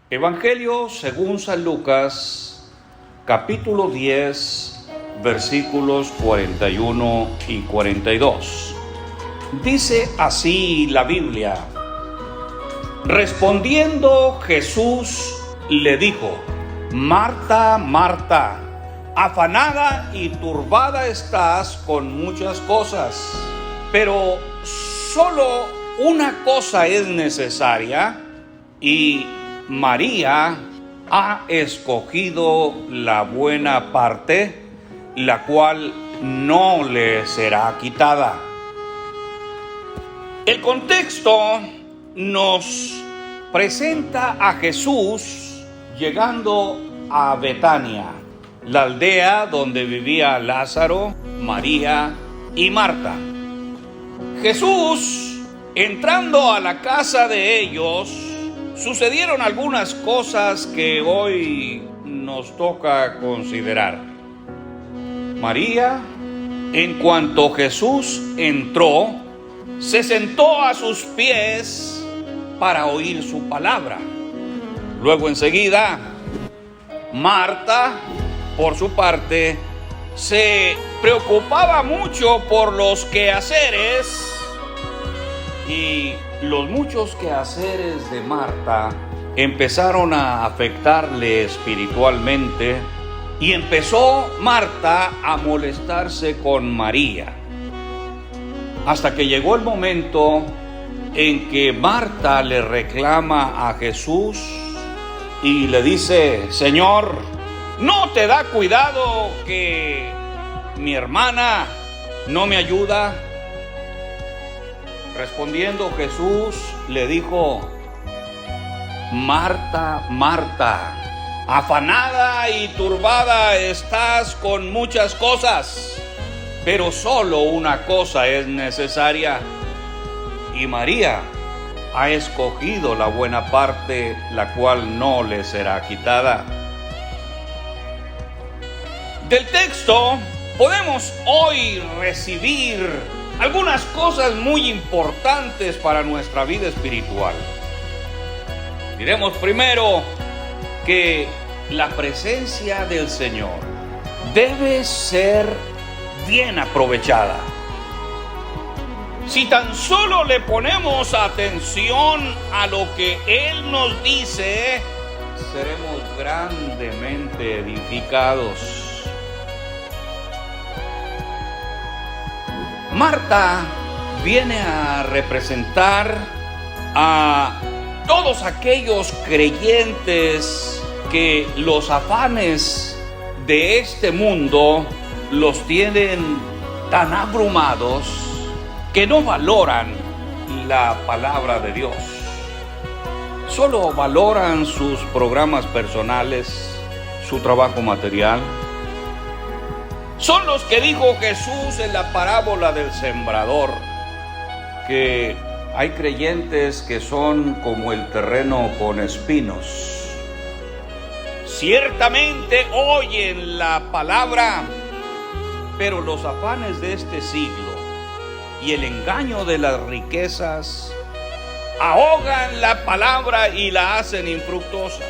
Evangelio según San Lucas, capítulo 10, versículos 41 y 42. Dice así la Biblia: respondiendo Jesús le dijo: Marta, Marta, afanada y turbada estás con muchas cosas, pero solo una cosa es necesaria, y María ha escogido la buena parte, la cual no le será quitada. El contexto nos presenta a Jesús llegando a Betania, la aldea donde vivía Lázaro, María y Marta. Jesús, entrando a la casa de ellos, sucedieron algunas cosas que hoy nos toca considerar. María, en cuanto Jesús entró, se sentó a sus pies para oír su palabra. Luego enseguida, Marta, por su parte, se preocupaba mucho por los quehaceres, y los muchos quehaceres de Marta empezaron a afectarle espiritualmente, y empezó Marta a molestarse con María, hasta que llegó el momento en que Marta le reclama a Jesús y le dice: Señor, ¿no te da cuidado que mi hermana no me ayuda? Respondiendo Jesús le dijo: Marta, Marta, afanada y turbada estás con muchas cosas, pero solo una cosa es necesaria, y María ha escogido la buena parte, la cual no le será quitada. Del texto podemos hoy recibir algunas cosas muy importantes para nuestra vida espiritual. Diremos primero que la presencia del Señor debe ser bien aprovechada. Si tan solo le ponemos atención a lo que Él nos dice, seremos grandemente edificados. Marta viene a representar a todos aquellos creyentes que los afanes de este mundo los tienen tan abrumados que no valoran la palabra de Dios. Solo valoran sus programas personales, su trabajo material. Son los que dijo Jesús en la parábola del sembrador, que hay creyentes que son como el terreno con espinos. Ciertamente oyen la palabra, pero los afanes de este siglo y el engaño de las riquezas ahogan la palabra y la hacen infructuosa.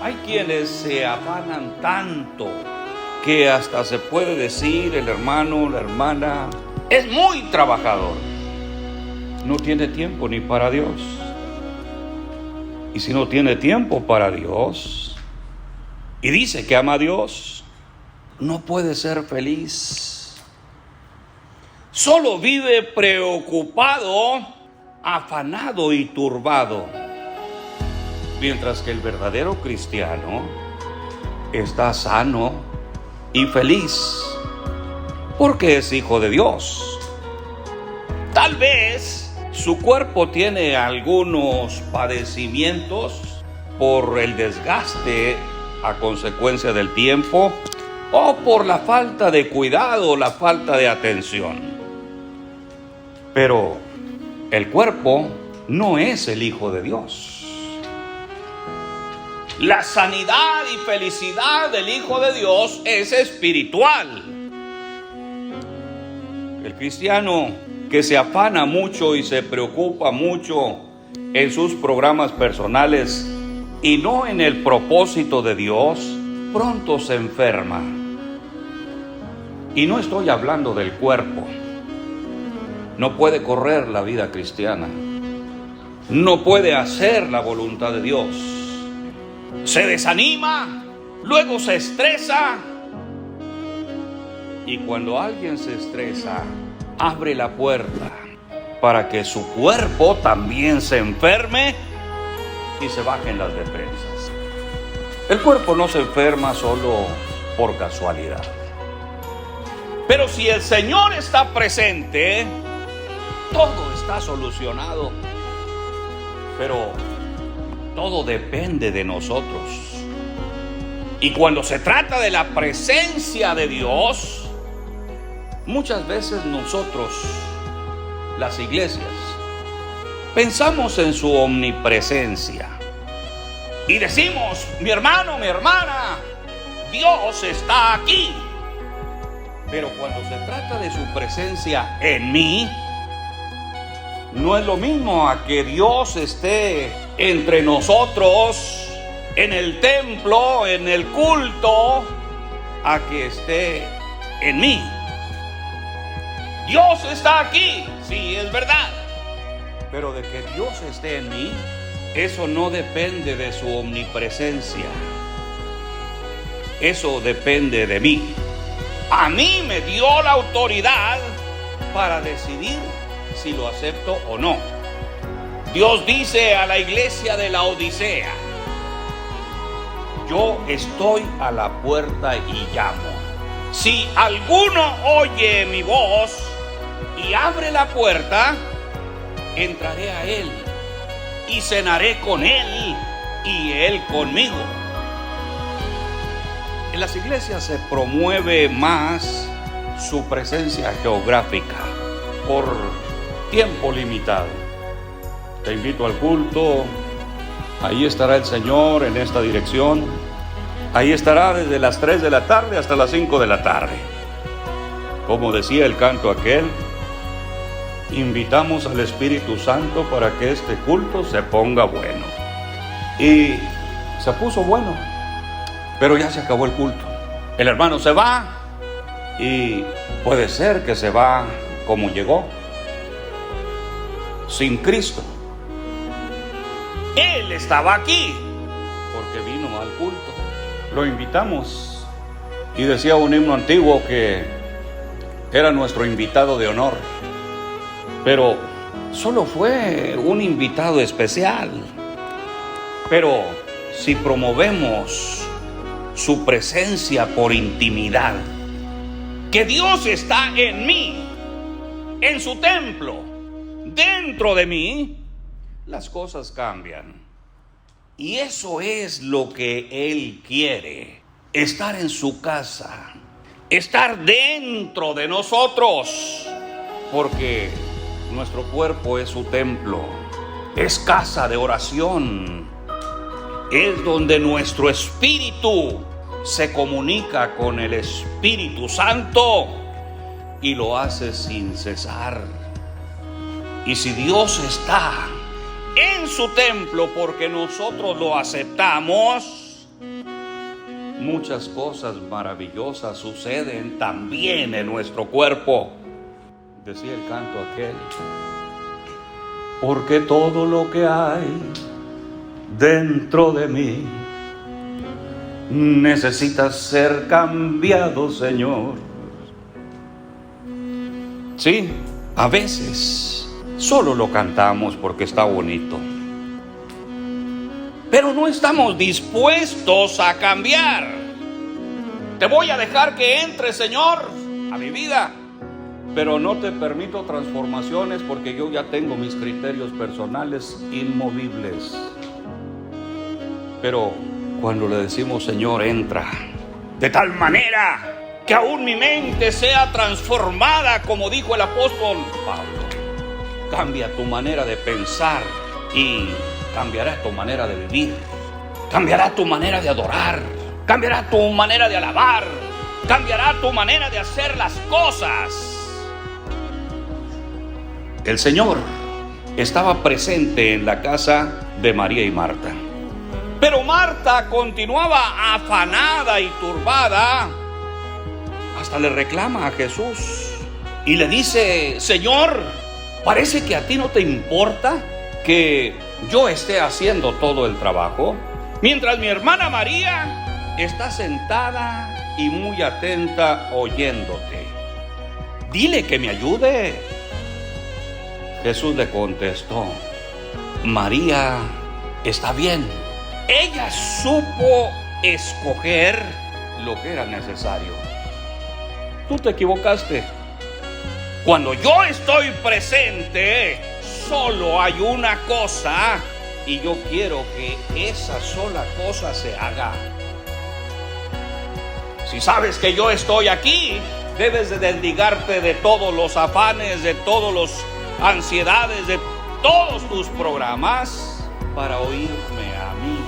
Hay quienes se afanan tanto que hasta se puede decir el hermano, la hermana, es muy trabajador. No tiene tiempo ni para Dios. Y si no tiene tiempo para Dios y dice que ama a Dios, no puede ser feliz. Solo vive preocupado, afanado y turbado. Mientras que el verdadero cristiano está sano y feliz, porque es hijo de Dios. Tal vez su cuerpo tiene algunos padecimientos por el desgaste a consecuencia del tiempo, o por la falta de cuidado, la falta de atención. Pero el cuerpo no es el hijo de Dios. La sanidad y felicidad del Hijo de Dios es espiritual. El cristiano que se afana mucho y se preocupa mucho en sus programas personales y no en el propósito de Dios, pronto se enferma. Y no estoy hablando del cuerpo. No puede correr la vida cristiana. No puede hacer la voluntad de Dios. Se desanima, luego se estresa. Y cuando alguien se estresa, abre la puerta para que su cuerpo también se enferme y se bajen las defensas. El cuerpo no se enferma solo por casualidad. Pero si el Señor está presente, todo está solucionado. Pero todo depende de nosotros. Y cuando se trata de la presencia de Dios, muchas veces nosotros, las iglesias, pensamos en su omnipresencia y decimos: mi hermano, mi hermana, Dios está aquí. Pero cuando se trata de su presencia en mí, no es lo mismo a que Dios esté entre nosotros, en el templo, en el culto, a que esté en mí. Dios está aquí, sí, es verdad. Pero de que Dios esté en mí, eso no depende de su omnipresencia. Eso depende de mí. A mí me dio la autoridad para decidir si lo acepto o no. Dios dice a la iglesia de la Odisea: yo estoy a la puerta y llamo. Si alguno oye mi voz y abre la puerta, entraré a él y cenaré con él y él conmigo. En las iglesias se promueve más su presencia geográfica por tiempo limitado. Te invito al culto, ahí estará el Señor en esta dirección, ahí estará desde las 3 de la tarde hasta las 5 de la tarde. Como decía el canto aquel, invitamos al Espíritu Santo para que este culto se ponga bueno. Y se puso bueno, pero ya se acabó el culto. El hermano se va y puede ser que se va como llegó, sin Cristo. Él estaba aquí porque vino al culto. Lo invitamos y decía un himno antiguo que era nuestro invitado de honor, pero solo fue un invitado especial. Pero si promovemos su presencia por intimidad, que Dios está en mí, en su templo, dentro de mí, las cosas cambian. Y eso es lo que Él quiere: estar en su casa, estar dentro de nosotros, porque nuestro cuerpo es su templo, es casa de oración, es donde nuestro espíritu se comunica con el Espíritu Santo y lo hace sin cesar. Y si Dios está en su templo porque nosotros lo aceptamos, muchas cosas maravillosas suceden también en nuestro cuerpo. Decía el canto aquel: porque todo lo que hay dentro de mí necesita ser cambiado, Señor. Sí, a veces solo lo cantamos porque está bonito, pero no estamos dispuestos a cambiar. Te voy a dejar que entre, Señor, a mi vida, pero no te permito transformaciones porque yo ya tengo mis criterios personales inmovibles. Pero cuando le decimos: Señor, entra, de tal manera que aún mi mente sea transformada, como dijo el apóstol Pablo, cambia tu manera de pensar y cambiará tu manera de vivir, cambiará tu manera de adorar, cambiará tu manera de alabar, cambiará tu manera de hacer las cosas. El Señor estaba presente en la casa de María y Marta. Pero Marta continuaba afanada y turbada. Hasta le reclama a Jesús y le dice: Señor, parece que a ti no te importa que yo esté haciendo todo el trabajo, mientras mi hermana María está sentada y muy atenta oyéndote. Dile que me ayude. Jesús le contestó: María está bien. Ella supo escoger lo que era necesario. Tú te equivocaste. Cuando yo estoy presente, solo hay una cosa, y yo quiero que esa sola cosa se haga. Si sabes que yo estoy aquí, debes de desligarte de todos los afanes, de todas las ansiedades, de todos tus programas para oírme a mí.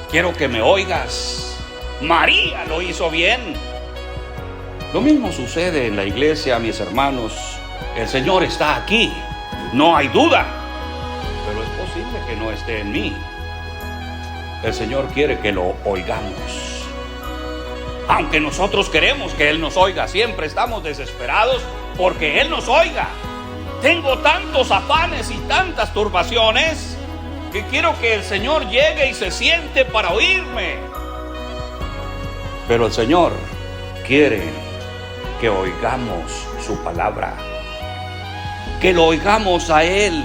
Quiero que me oigas. María lo hizo bien. Lo mismo sucede en la iglesia, mis hermanos. El Señor está aquí, no hay duda, pero es posible que no esté en mí. El Señor quiere que lo oigamos. Aunque nosotros queremos que Él nos oiga, siempre estamos desesperados porque Él nos oiga. Tengo tantos afanes y tantas turbaciones que quiero que el Señor llegue y se siente para oírme. Pero el Señor quiere que oigamos su palabra, que lo oigamos a Él.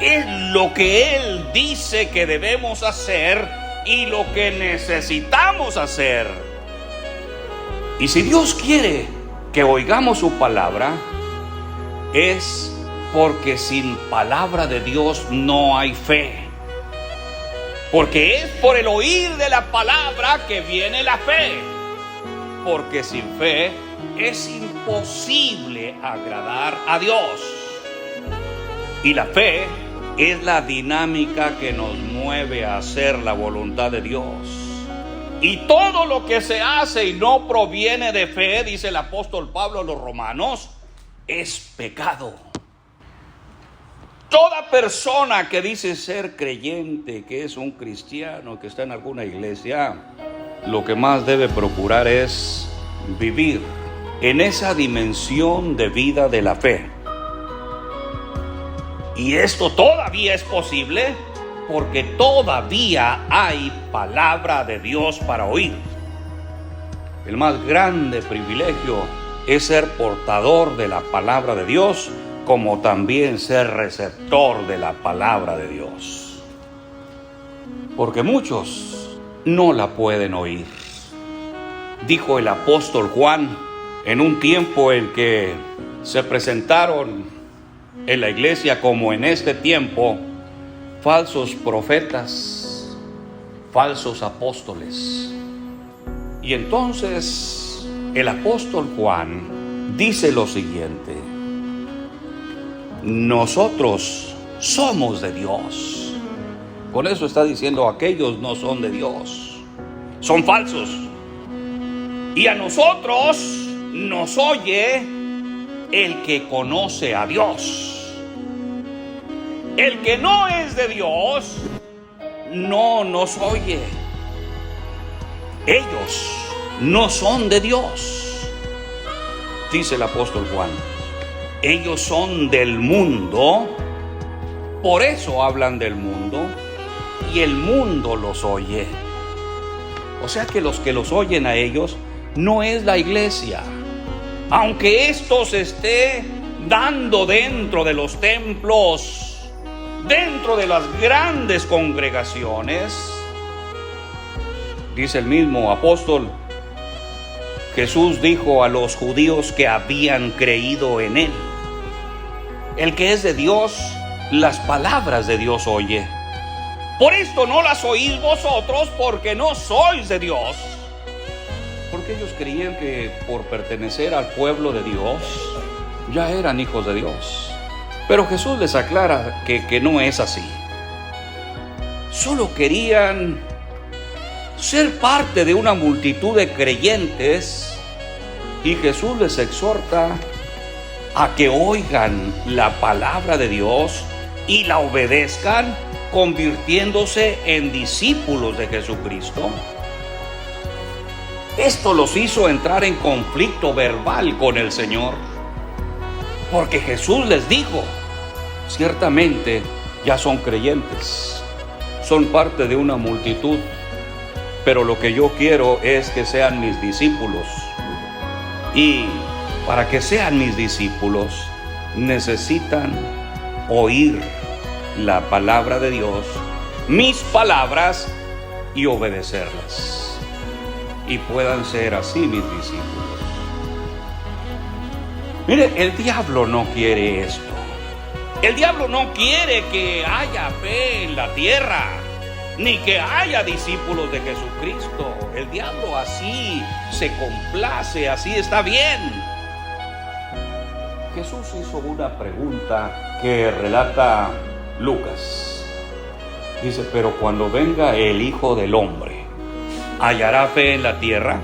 Es lo que Él dice que debemos hacer y lo que necesitamos hacer. Y si Dios quiere que oigamos su palabra, es porque sin palabra de Dios no hay fe. Porque es por el oír de la palabra que viene la fe. Porque sin fe es imposible agradar a Dios. Y la fe es la dinámica que nos mueve a hacer la voluntad de Dios. Y todo lo que se hace y no proviene de fe, dice el apóstol Pablo a los romanos, es pecado. Toda persona que dice ser creyente, que es un cristiano, que está en alguna iglesia, lo que más debe procurar es vivir en esa dimensión de vida de la fe. Y esto todavía es posible porque todavía hay palabra de Dios para oír. El más grande privilegio es ser portador de la palabra de Dios, como también ser receptor de la palabra de Dios. Porque muchos no la pueden oír. Dijo el apóstol Juan en un tiempo en que se presentaron en la iglesia, como en este tiempo, falsos profetas, falsos apóstoles. Y entonces el apóstol Juan dice lo siguiente: nosotros somos de Dios. Con eso está diciendo, aquellos no son de Dios, son falsos. Y a nosotros nos oye el que conoce a Dios. El que no es de Dios no nos oye. Ellos no son de Dios. Dice el apóstol Juan, ellos son del mundo, por eso hablan del mundo, y el mundo los oye. O sea que los oyen a ellos no es la iglesia. Aunque esto se esté dando dentro de los templos, dentro de las grandes congregaciones, dice el mismo apóstol, Jesús dijo a los judíos que habían creído en Él: el que es de Dios, las palabras de Dios oye. Por esto no las oís vosotros, porque no sois de Dios. Porque ellos creían que por pertenecer al pueblo de Dios ya eran hijos de Dios. Pero Jesús les aclara que no es así. Solo querían ser parte de una multitud de creyentes, y Jesús les exhorta a que oigan la palabra de Dios y la obedezcan, convirtiéndose en discípulos de Jesucristo. Esto los hizo entrar en conflicto verbal con el Señor, porque Jesús les dijo: ciertamente ya son creyentes, son parte de una multitud, pero lo que yo quiero es que sean mis discípulos. Y para que sean mis discípulos, necesitan oír la palabra de Dios, mis palabras, y obedecerlas, y puedan ser así mis discípulos. Mire, el diablo no quiere esto. El diablo no quiere que haya fe en la tierra, ni que haya discípulos de Jesucristo. El diablo así se complace, así está bien. Jesús hizo una pregunta que relata Lucas. Dice: pero cuando venga el Hijo del Hombre, ¿hallará fe en la tierra?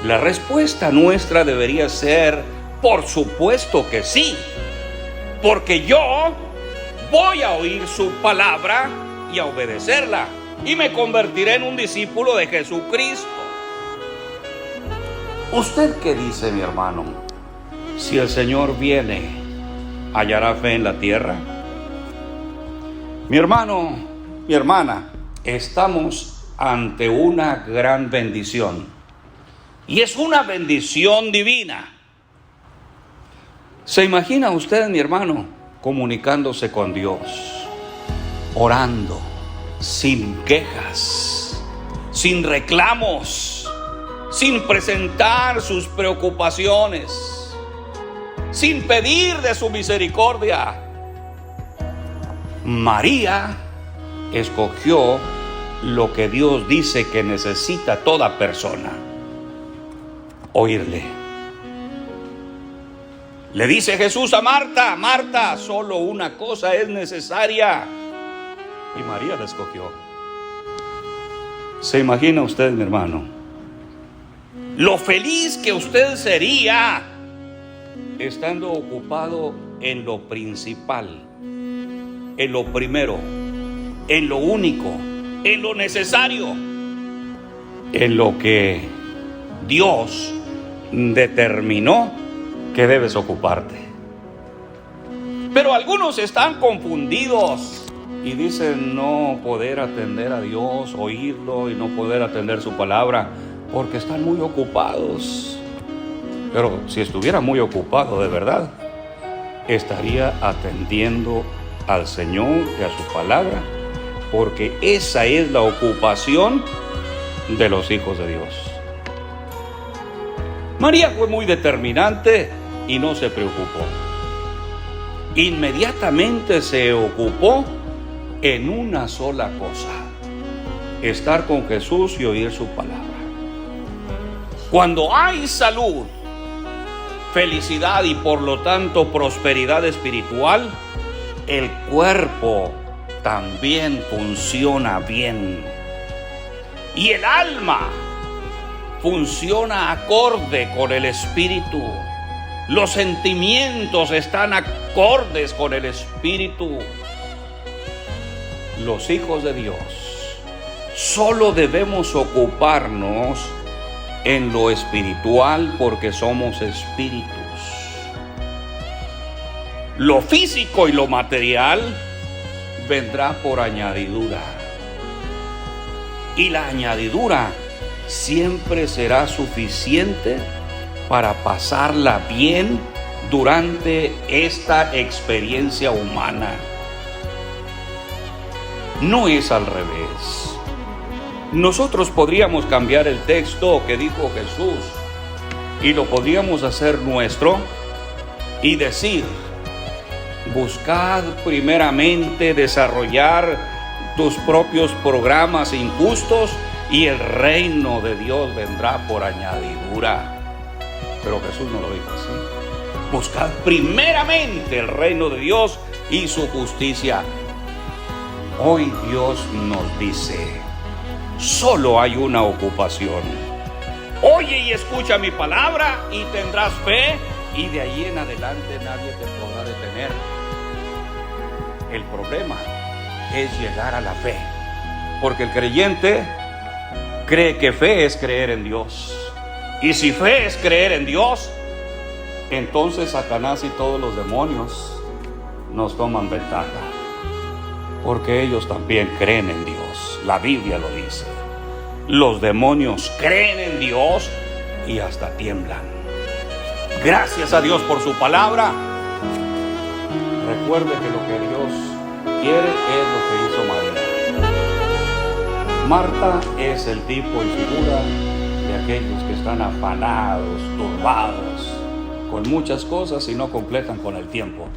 La respuesta nuestra debería ser: por supuesto que sí, porque yo voy a oír su palabra y a obedecerla, y me convertiré en un discípulo de Jesucristo. ¿Usted qué dice, mi hermano? Si el Señor viene, ¿hallará fe en la tierra? Mi hermano, mi hermana, estamos ante una gran bendición, y es una bendición divina. ¿Se imagina usted, mi hermano, comunicándose con Dios, orando, sin quejas, sin reclamos, sin presentar sus preocupaciones, sin pedir de su misericordia? María escogió lo que Dios dice que necesita toda persona: oírle. Le dice Jesús a Marta: Marta, solo una cosa es necesaria. Y María la escogió. ¿Se imagina usted, mi hermano, lo feliz que usted sería estando ocupado en lo principal, en lo primero, en lo único, en lo necesario, en lo que Dios determinó que debes ocuparte? Pero algunos están confundidos y dicen no poder atender a Dios, oírlo, y no poder atender su palabra porque están muy ocupados. Pero si estuviera muy ocupado de verdad, estaría atendiendo al Señor y a su palabra, porque esa es la ocupación de los hijos de Dios. María fue muy determinante y no se preocupó. Inmediatamente se ocupó en una sola cosa: estar con Jesús y oír su palabra. Cuando hay salud, felicidad y por lo tanto prosperidad espiritual, el cuerpo también funciona bien. Y el alma funciona acorde con el espíritu. Los sentimientos están acordes con el espíritu. Los hijos de Dios solo debemos ocuparnos en lo espiritual porque somos espíritus. Lo físico y lo material vendrá por añadidura. Y la añadidura siempre será suficiente para pasarla bien durante esta experiencia humana. No es al revés. Nosotros podríamos cambiar el texto que dijo Jesús y lo podríamos hacer nuestro y decir: buscad primeramente desarrollar tus propios programas injustos y el reino de Dios vendrá por añadidura. Pero Jesús no lo dijo así. Buscad primeramente el reino de Dios y su justicia. Hoy Dios nos dice: solo hay una ocupación. Oye y escucha mi palabra y tendrás fe, y de ahí en adelante nadie te podrá detener. El problema es llegar a la fe, porque el creyente cree que fe es creer en Dios. Y si fe es creer en Dios, entonces Satanás y todos los demonios nos toman ventaja, porque ellos también creen en Dios. La Biblia lo dice. Los demonios creen en Dios y hasta tiemblan. Gracias a Dios por su palabra. Recuerde que lo que Dios quiere es lo que hizo María. Marta es el tipo y figura de aquellos que están afanados, turbados, con muchas cosas y no completan con el tiempo.